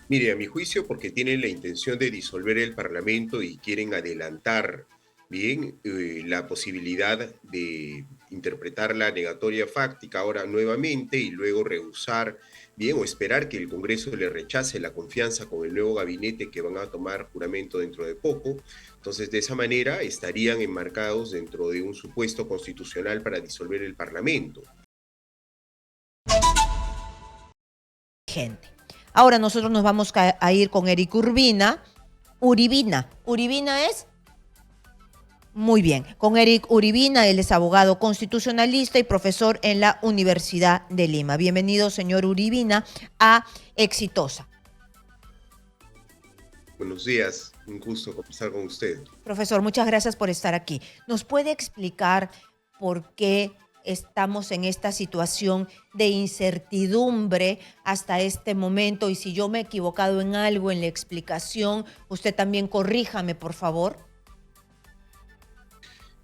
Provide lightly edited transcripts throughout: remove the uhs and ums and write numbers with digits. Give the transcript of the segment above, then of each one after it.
Mire, a mi juicio, porque tienen la intención de disolver el Parlamento y quieren adelantar bien la posibilidad de interpretar la negatoria fáctica ahora nuevamente y luego rehusar bien o esperar que el Congreso le rechace la confianza con el nuevo gabinete que van a tomar juramento dentro de poco. Entonces, de esa manera estarían enmarcados dentro de un supuesto constitucional para disolver el Parlamento. Gente. Ahora nosotros nos vamos a ir con Eric Urbina. Uribina. ¿Uribina es? Muy bien. Con Eric Uribina, él es abogado constitucionalista y profesor en la Universidad de Lima. Bienvenido, señor Uribina, a Exitosa. Buenos días, un gusto conversar con usted. Profesor, muchas gracias por estar aquí. ¿Nos puede explicar por qué estamos en esta situación de incertidumbre hasta este momento? Y si yo me he equivocado en algo en la explicación, usted también corríjame, por favor.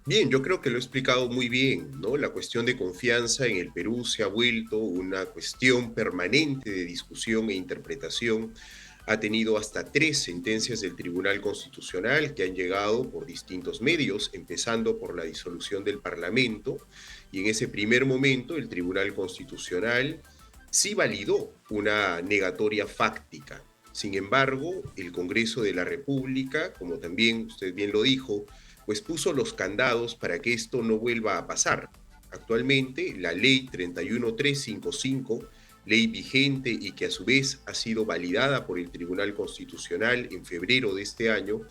Bien, yo creo que lo he explicado muy bien, ¿no? La cuestión de confianza en el Perú se ha vuelto una cuestión permanente de discusión e interpretación. Ha tenido hasta 3 sentencias del Tribunal Constitucional que han llegado por distintos medios, empezando por la disolución del Parlamento. Y en ese primer momento el Tribunal Constitucional sí validó una negatoria fáctica. Sin embargo, el Congreso de la República, como también usted bien lo dijo, pues puso los candados para que esto no vuelva a pasar. Actualmente, la ley 31355, ley vigente y que a su vez ha sido validada por el Tribunal Constitucional en febrero de este año,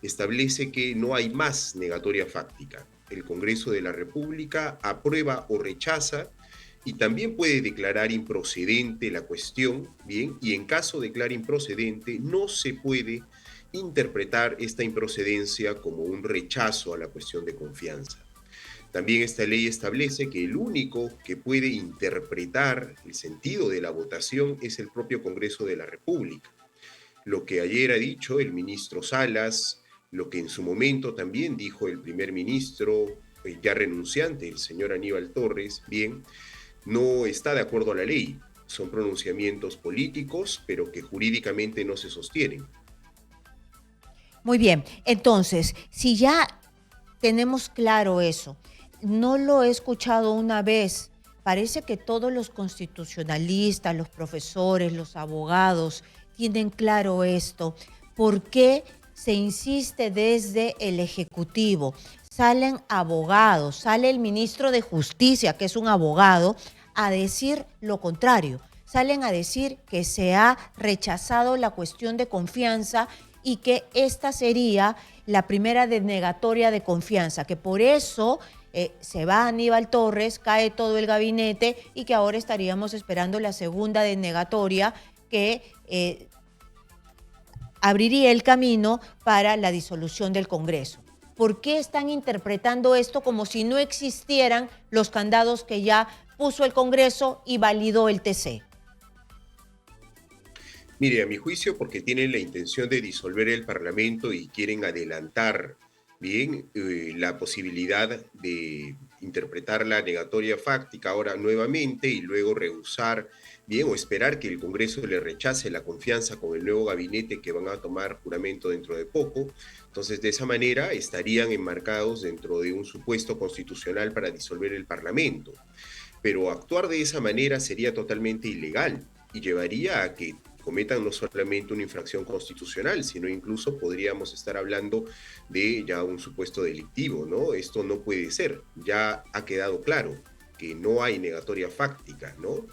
establece que no hay más negatoria fáctica. El Congreso de la República aprueba o rechaza y también puede declarar improcedente la cuestión, bien, y en caso de declarar improcedente, no se puede interpretar esta improcedencia como un rechazo a la cuestión de confianza. También esta ley establece que el único que puede interpretar el sentido de la votación es el propio Congreso de la República. Lo que ayer ha dicho el ministro Salas, lo que en su momento también dijo el primer ministro ya renunciante, el señor Aníbal Torres, bien, no está de acuerdo a la ley. Son pronunciamientos políticos, pero que jurídicamente no se sostienen. Muy bien. Entonces, si ya tenemos claro eso, no lo he escuchado una vez. Parece que todos los constitucionalistas, los profesores, los abogados tienen claro esto. ¿Por qué se insiste desde el Ejecutivo? Salen abogados, sale el ministro de Justicia, que es un abogado, a decir lo contrario. Salen a decir que se ha rechazado la cuestión de confianza y que esta sería la primera denegatoria de confianza, que por eso se va Aníbal Torres, cae todo el gabinete y que ahora estaríamos esperando la segunda denegatoria que abriría el camino para la disolución del Congreso. ¿Por qué están interpretando esto como si no existieran los candados que ya puso el Congreso y validó el TC? Mire, a mi juicio, porque tienen la intención de disolver el Parlamento y quieren adelantar bien la posibilidad de interpretar la negatoria fáctica ahora nuevamente y luego rehusar bien o esperar que el Congreso le rechace la confianza con el nuevo gabinete que van a tomar juramento dentro de poco. Entonces, de esa manera estarían enmarcados dentro de un supuesto constitucional para disolver el Parlamento. Pero actuar de esa manera sería totalmente ilegal y llevaría a que cometan no solamente una infracción constitucional, sino incluso podríamos estar hablando de ya un supuesto delictivo, ¿no? Esto no puede ser, ya ha quedado claro que no hay negatoria fáctica, ¿no?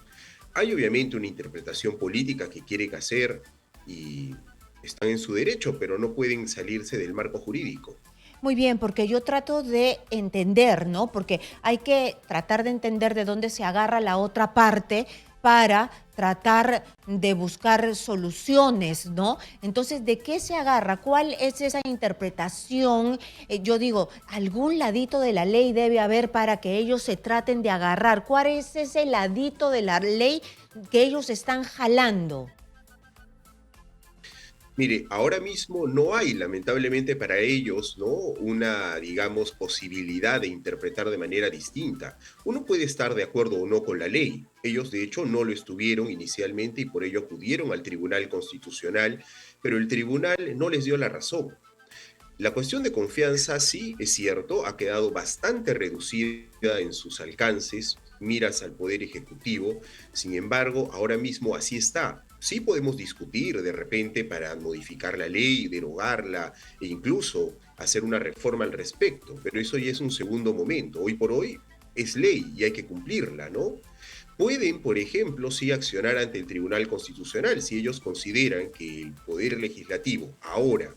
Hay obviamente una interpretación política que quieren hacer y están en su derecho, pero no pueden salirse del marco jurídico. Muy bien, porque yo trato de entender, ¿no? Porque hay que tratar de entender de dónde se agarra la otra parte para tratar de buscar soluciones, ¿no? Entonces, ¿de qué se agarra? ¿Cuál es esa interpretación? Yo digo, algún ladito de la ley debe haber para que ellos se traten de agarrar. ¿Cuál es ese ladito de la ley que ellos están jalando? Mire, ahora mismo no hay, lamentablemente para ellos, ¿no? Una, digamos, posibilidad de interpretar de manera distinta. Uno puede estar de acuerdo o no con la ley. Ellos, de hecho, no lo estuvieron inicialmente y por ello acudieron al Tribunal Constitucional, pero el tribunal no les dio la razón. La cuestión de confianza, sí, es cierto, ha quedado bastante reducida en sus alcances, miras al Poder Ejecutivo, sin embargo, ahora mismo así está. Sí podemos discutir de repente para modificar la ley, derogarla e incluso hacer una reforma al respecto, pero eso ya es un segundo momento. Hoy por hoy es ley y hay que cumplirla, ¿no? Pueden, por ejemplo, sí accionar ante el Tribunal Constitucional si ellos consideran que el Poder Legislativo ahora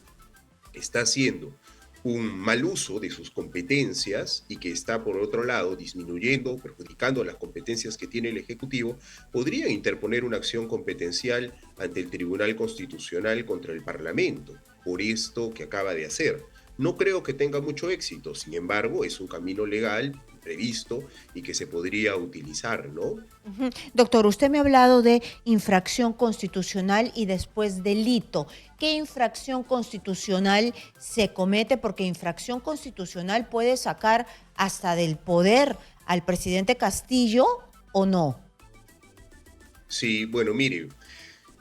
está haciendo un mal uso de sus competencias y que está, por otro lado, disminuyendo, perjudicando las competencias que tiene el Ejecutivo, podrían interponer una acción competencial ante el Tribunal Constitucional contra el Parlamento por esto que acaba de hacer. No creo que tenga mucho éxito, sin embargo, es un camino legal previsto y que se podría utilizar, ¿no? Ujú. Doctor, usted me ha hablado de infracción constitucional y después delito. ¿Qué infracción constitucional se comete? Porque infracción constitucional puede sacar hasta del poder al presidente Castillo o no. Sí, bueno, mire,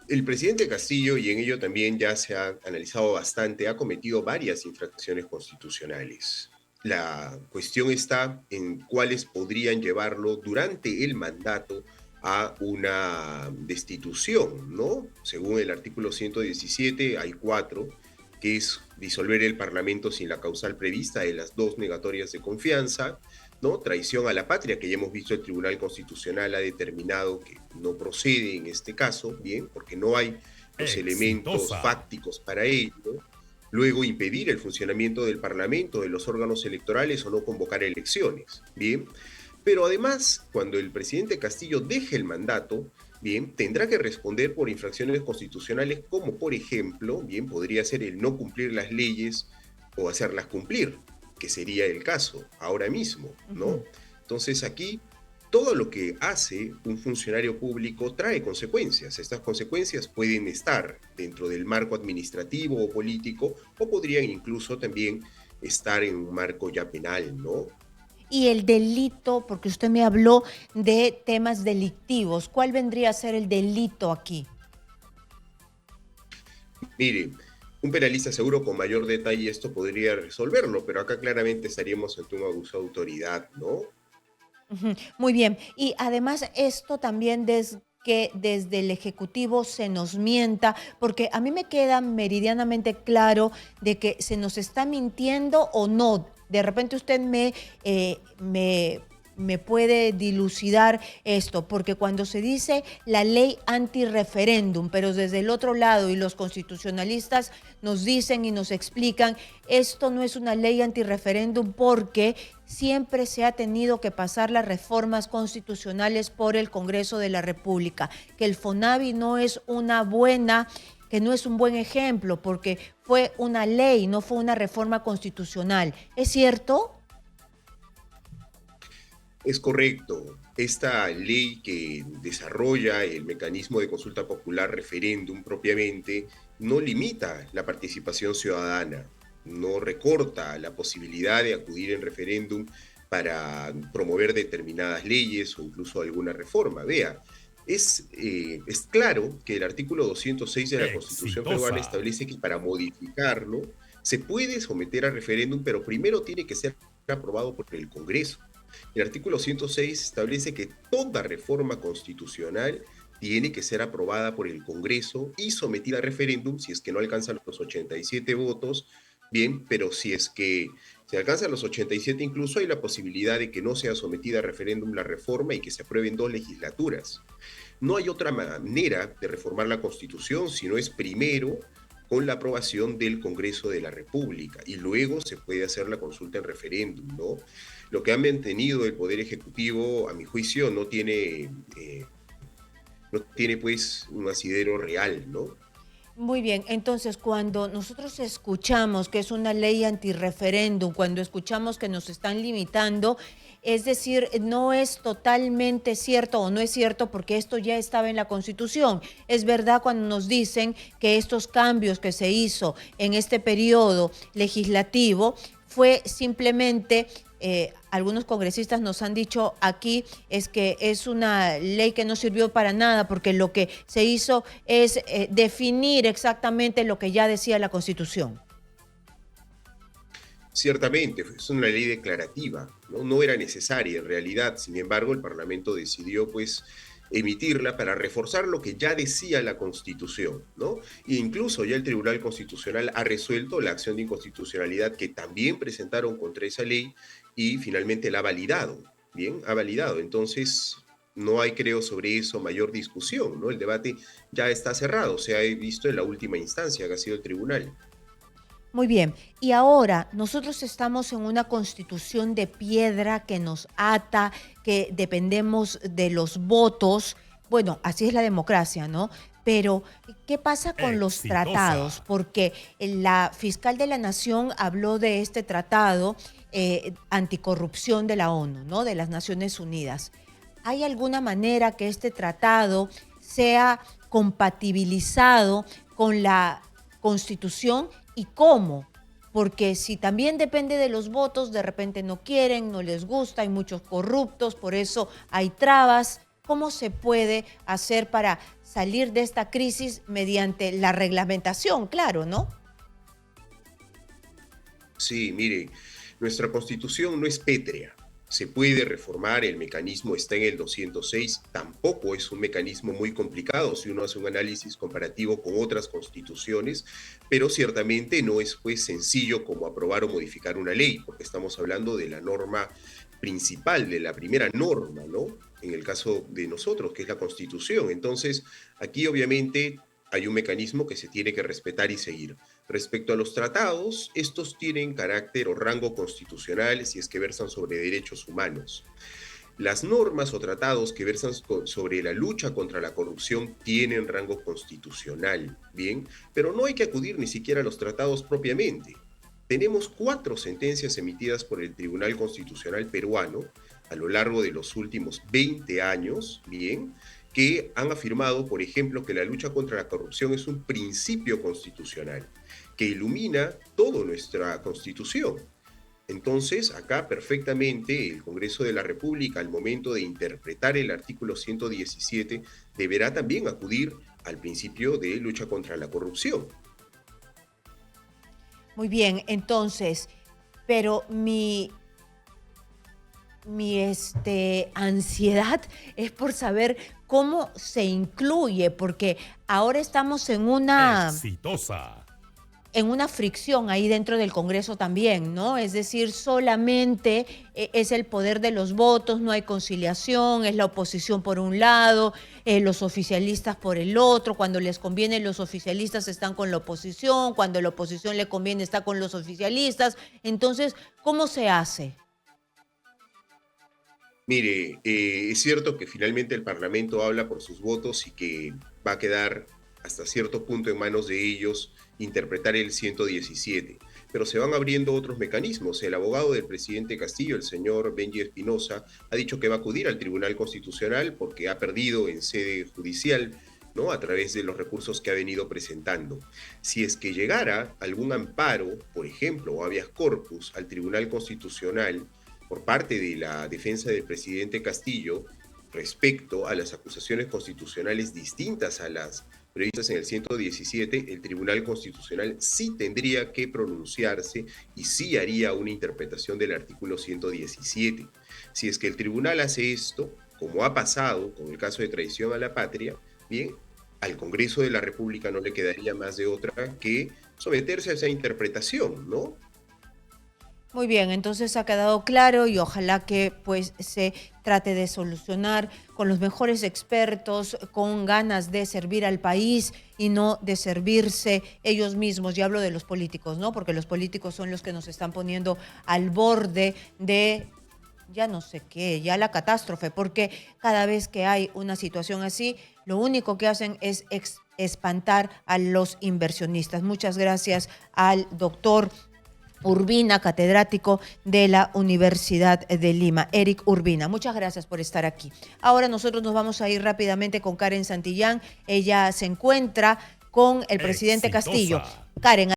el presidente Castillo, y en ello también ya se ha analizado bastante, ha cometido varias infracciones constitucionales. La cuestión está en cuáles podrían llevarlo durante el mandato a una destitución, ¿no? Según el artículo 117, hay cuatro, que es disolver el Parlamento sin la causal prevista de las dos negatorias de confianza, ¿no? Traición a la patria, que ya hemos visto el Tribunal Constitucional ha determinado que no procede en este caso, bien, porque no hay los elementos Exitosa. fácticos para ello. Luego, impedir el funcionamiento del Parlamento, de los órganos electorales o no convocar elecciones, bien. Pero además, cuando el presidente Castillo deje el mandato, bien, tendrá que responder por infracciones constitucionales como, por ejemplo, bien, podría ser el no cumplir las leyes o hacerlas cumplir, que sería el caso ahora mismo, Ujú. ¿no? Entonces aquí todo lo que hace un funcionario público trae consecuencias. Estas consecuencias pueden estar dentro del marco administrativo o político o podrían incluso también estar en un marco ya penal, ¿no? Y el delito, porque usted me habló de temas delictivos. ¿Cuál vendría a ser el delito aquí? Mire, un penalista seguro con mayor detalle esto podría resolverlo, pero acá claramente estaríamos ante un abuso de autoridad, ¿no? Ujú. Muy bien. Y además esto también que desde el Ejecutivo se nos mienta, porque a mí me queda meridianamente claro de que se nos está mintiendo o no. De repente usted me puede dilucidar esto, porque cuando se dice la ley antirreferéndum, pero desde el otro lado y los constitucionalistas nos dicen y nos explican, esto no es una ley antirreferéndum porque siempre se ha tenido que pasar las reformas constitucionales por el Congreso de la República, que el FONAVI no es una buena, que no es un buen ejemplo porque fue una ley, no fue una reforma constitucional. ¿Es cierto? Es correcto. Esta ley que desarrolla el mecanismo de consulta popular referéndum propiamente no limita la participación ciudadana, no recorta la posibilidad de acudir en referéndum para promover determinadas leyes o incluso alguna reforma. Vea, es claro que el artículo 206 de la Constitución peruana Exitosa. establece que para modificarlo se puede someter a referéndum, pero primero tiene que ser aprobado por el Congreso. El artículo 106 establece que toda reforma constitucional tiene que ser aprobada por el Congreso y sometida a referéndum si es que no alcanzan los 87 votos, bien, pero si es que se alcanzan los 87 incluso hay la posibilidad de que no sea sometida a referéndum la reforma y que se aprueben dos legislaturas. No hay otra manera de reformar la Constitución si no es primero con la aprobación del Congreso de la República y luego se puede hacer la consulta en referéndum, ¿no? Lo que ha mantenido el Poder Ejecutivo, a mi juicio, no tiene pues un asidero real, ¿no? Muy bien, entonces cuando nosotros escuchamos que es una ley antirreferéndum, cuando escuchamos que nos están limitando, es decir, no es totalmente cierto o no es cierto porque esto ya estaba en la Constitución. Es verdad cuando nos dicen que estos cambios que se hizo en este periodo legislativo fue simplemente, algunos congresistas nos han dicho aquí, es que es una ley que no sirvió para nada porque lo que se hizo es definir exactamente lo que ya decía la Constitución. Ciertamente, es una ley declarativa, ¿no? No era necesaria en realidad. Sin embargo, el Parlamento decidió, pues, emitirla para reforzar lo que ya decía la Constitución, ¿no? E incluso ya el Tribunal Constitucional ha resuelto la acción de inconstitucionalidad que también presentaron contra esa ley y finalmente la ha validado, ¿bien? Ha validado. Entonces, no hay, creo, sobre eso mayor discusión, ¿no? El debate ya está cerrado, se ha visto en la última instancia que ha sido el tribunal. Muy bien, y ahora nosotros estamos en una constitución de piedra que nos ata, que dependemos de los votos. Bueno, así es la democracia, ¿no? Pero, ¿qué pasa con los tratados? Exitosa. Porque la fiscal de la Nación habló de este tratado anticorrupción de la ONU, ¿no? De las Naciones Unidas. ¿Hay alguna manera que este tratado sea compatibilizado con la Constitución y cómo? Porque si también depende de los votos, de repente no quieren, no les gusta, hay muchos corruptos, por eso hay trabas. ¿Cómo se puede hacer para salir de esta crisis mediante la reglamentación? Claro, ¿no? Sí, mire, nuestra constitución no es pétrea. Se puede reformar, el mecanismo está en el 206, tampoco es un mecanismo muy complicado si uno hace un análisis comparativo con otras constituciones, pero ciertamente no es pues sencillo como aprobar o modificar una ley, porque estamos hablando de la norma principal, de la primera norma, ¿no? En el caso de nosotros, que es la constitución. Entonces, aquí obviamente hay un mecanismo que se tiene que respetar y seguir. Respecto a los tratados, estos tienen carácter o rango constitucional si es que versan sobre derechos humanos. Las normas o tratados que versan sobre la lucha contra la corrupción tienen rango constitucional, ¿bien? Pero no hay que acudir ni siquiera a los tratados propiamente. Tenemos 4 sentencias emitidas por el Tribunal Constitucional peruano a lo largo de los últimos 20 años, ¿bien? Que han afirmado, por ejemplo, que la lucha contra la corrupción es un principio constitucional que ilumina toda nuestra constitución. Entonces, acá perfectamente el Congreso de la República, al momento de interpretar el artículo 117, deberá también acudir al principio de lucha contra la corrupción. Muy bien, entonces, pero mi ansiedad es por saber cómo se incluye, porque ahora estamos Exitosa. en una fricción ahí dentro del Congreso también, ¿no? Es decir, solamente es el poder de los votos, no hay conciliación, es la oposición por un lado, los oficialistas por el otro, cuando les conviene los oficialistas están con la oposición, cuando la oposición le conviene está con los oficialistas. Entonces, ¿cómo se hace? Mire, es cierto que finalmente el Parlamento habla por sus votos y que va a quedar hasta cierto punto en manos de ellos interpretar el 117, pero se van abriendo otros mecanismos. El abogado del presidente Castillo, el señor Benji Espinosa, ha dicho que va a acudir al Tribunal Constitucional porque ha perdido en sede judicial, ¿no? A través de los recursos que ha venido presentando. Si es que llegara algún amparo, por ejemplo, o habeas corpus al Tribunal Constitucional, por parte de la defensa del presidente Castillo respecto a las acusaciones constitucionales distintas a las previstas en el 117, el Tribunal Constitucional sí tendría que pronunciarse y sí haría una interpretación del artículo 117. Si es que el tribunal hace esto, como ha pasado con el caso de traición a la patria, bien, al Congreso de la República no le quedaría más de otra que someterse a esa interpretación, ¿no? Muy bien, entonces ha quedado claro y ojalá que pues se trate de solucionar con los mejores expertos, con ganas de servir al país y no de servirse ellos mismos. Y hablo de los políticos, ¿no? Porque los políticos son los que nos están poniendo al borde de ya no sé qué, ya la catástrofe, porque cada vez que hay una situación así, lo único que hacen es espantar a los inversionistas. Muchas gracias al doctor Urbina, catedrático de la Universidad de Lima, Eric Urbina. Muchas gracias por estar aquí. Ahora nosotros nos vamos a ir rápidamente con Karen Santillán. Ella se encuentra con el presidente Exitosa. Castillo. Karen.